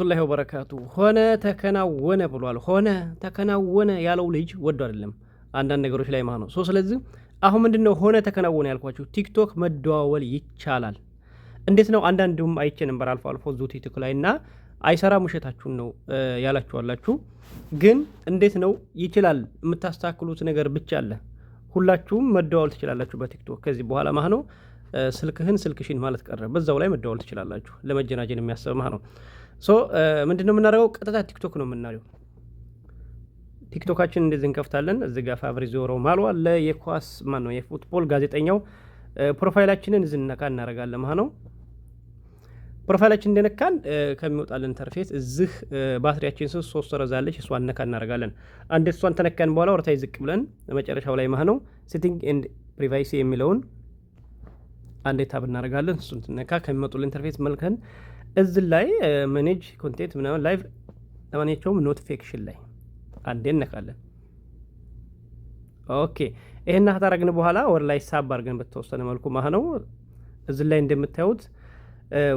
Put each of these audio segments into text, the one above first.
ወራህመቱላሂ ወበረካቱ። ሆነ ተከናወነ ብሏል። ሆነ ተከናወነ ያለው ልጅ ወዶ አይደለም አንዳንድ ነገሮች ላይ ማለት ነው። ስለዚህ አሁን ምንድነው ሆነ ተከናወነ ያልኳችሁ? ቲክቶክ መደዋወል ይቻላል። እንዴት ነው? አንዳንዱም አይቼ ነበር አልፎ አልፎ ዙ ቲክቶክ ላይና አይሰራም ውሸታችሁን ነው ያላችኋላችሁ። ግን እንዴት ነው ይችላል? የምታስተካክሉት ነገር ብቻ አለ። ሁላችሁም መደዋወል ትችላላችሁ በቲክቶክ ከዚህ በኋላ ማለት ነው። ስልክሽን ማለት ቀረ፣ በዛው ላይ መደዋወል ትችላላችሁ። ለመጀናጀን የሚያስብ ማለት ነው። ምንድነው የምናደርገው? ቀጥታ ቲክቶክ ነው የምናየው። ቲክቶካችን እንደዚህ እንከፍታለን። እዚህ ጋር ፋብሪዚዮ ሮማኖ አለ፣ የኳስ ማን ነው የፉትቦል ጋዜጠኛው። ፕሮፋይላችንን እዚህ ነካ እናደርጋለን ማለት ነው። ፕሮፋይላችን እንደነካን ከሚወጣልን ኢንተርፌስ እዚህ ባትሪያችን 3 ተረዛለች፣ እሷን ነካ እናደርጋለን። አንድ እሷን ተነካን በኋላ ወርታይ ዝቅ ብለን መጨረሻው ላይ ማለት ነው ሴቲንግ ኤንድ ፕራይቬሲ የሚለውን አንዴ ታብ እናደርጋለን። እሱን ተነካ ከሚመጡልን ኢንተርፌስ መልከን እዚህ ላይ ማኔጅ ኮንቴንት ምናምን ላይቭ ለማንኛውም ኖቲፊኬሽን ላይ አንዴ እንነካለን። ኦኬ ይሄን ታረግን በኋላ ወር ላይ ሳብ አድርገን በተወሰነ መልኩ ማለት ነው እዚህ ላይ እንደምታዩት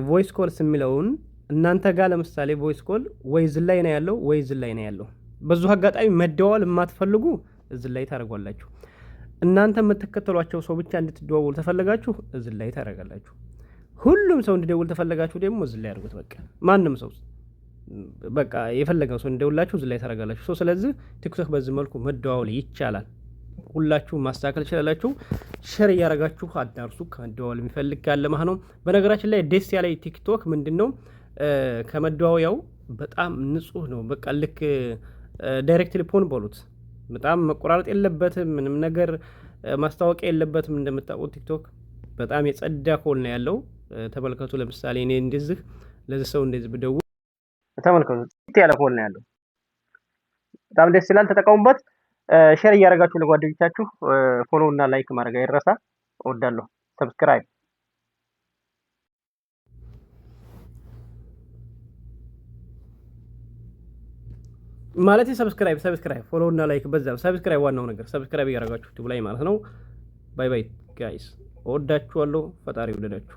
ቮይስ ኮልስ የሚለውን እናንተ ጋር ለምሳሌ ቮይስ ኮል ወይ እዚህ ላይ ነው ያለው ወይ እዚህ ላይ ነው ያለው። በዙ አጋጣሚ መደዋወል የማትፈልጉ እዚህ ላይ ታደርጓላችሁ። እናንተ የምትከተሏቸው ሰው ብቻ እንድትደዋወሉ ተፈለጋችሁ እዚህ ላይ ታደርጋላችሁ። ሁሉም ሰው እንዲደውል ተፈለጋችሁ ደግሞ እዚህ ላይ አድርጉት። በቃ ማንም ሰው በቃ የፈለገው ሰው እንዲደውላችሁ እዚህ ላይ ታደርጋላችሁ። ስለዚህ ቲክቶክ በዚህ መልኩ መደዋወል ይቻላል። ሁላችሁ ማስተካከል ይችላላችሁ። ሼር እያደረጋችሁ አዳርሱ። ከመደዋወል የሚፈልግ ካለ ማለት ነው። በነገራችን ላይ ደስ ያለ ቲክቶክ ምንድነው ከመደዋወያው በጣም ንጹህ ነው። በቃ ልክ ዳይሬክትሊ ፎን በሉት። በጣም መቆራረጥ የለበትም፣ ምንም ነገር ማስታወቂያ የለበትም። እንደምታውቁት ቲክቶክ በጣም የጸዳ ኮል ነው ያለው። ተመልከቱ። ለምሳሌ እኔ እንደዚህ ለዚህ ሰው እንደዚህ ብደውል ተመልከቱ፣ ያለ ኮል ነው ያለው። በጣም ደስ ይላል። ተጠቀሙበት። ሼር እያደረጋችሁ ለጓደኞቻችሁ ፎሎ እና ላይክ ማድረግ አይረሳ። እወዳለሁ። ሰብስክራይብ ማለት ሰብስክራይብ ፎሎ እና ላይክ በዛ ሰብስክራይብ ዋናው ነገር ሰብስክራይብ እያደረጋችሁ ዩቲዩብ ላይ ማለት ነው። ባይ ባይ ጋይስ፣ እወዳችኋለሁ። ፈጣሪ ይወደዳችሁ።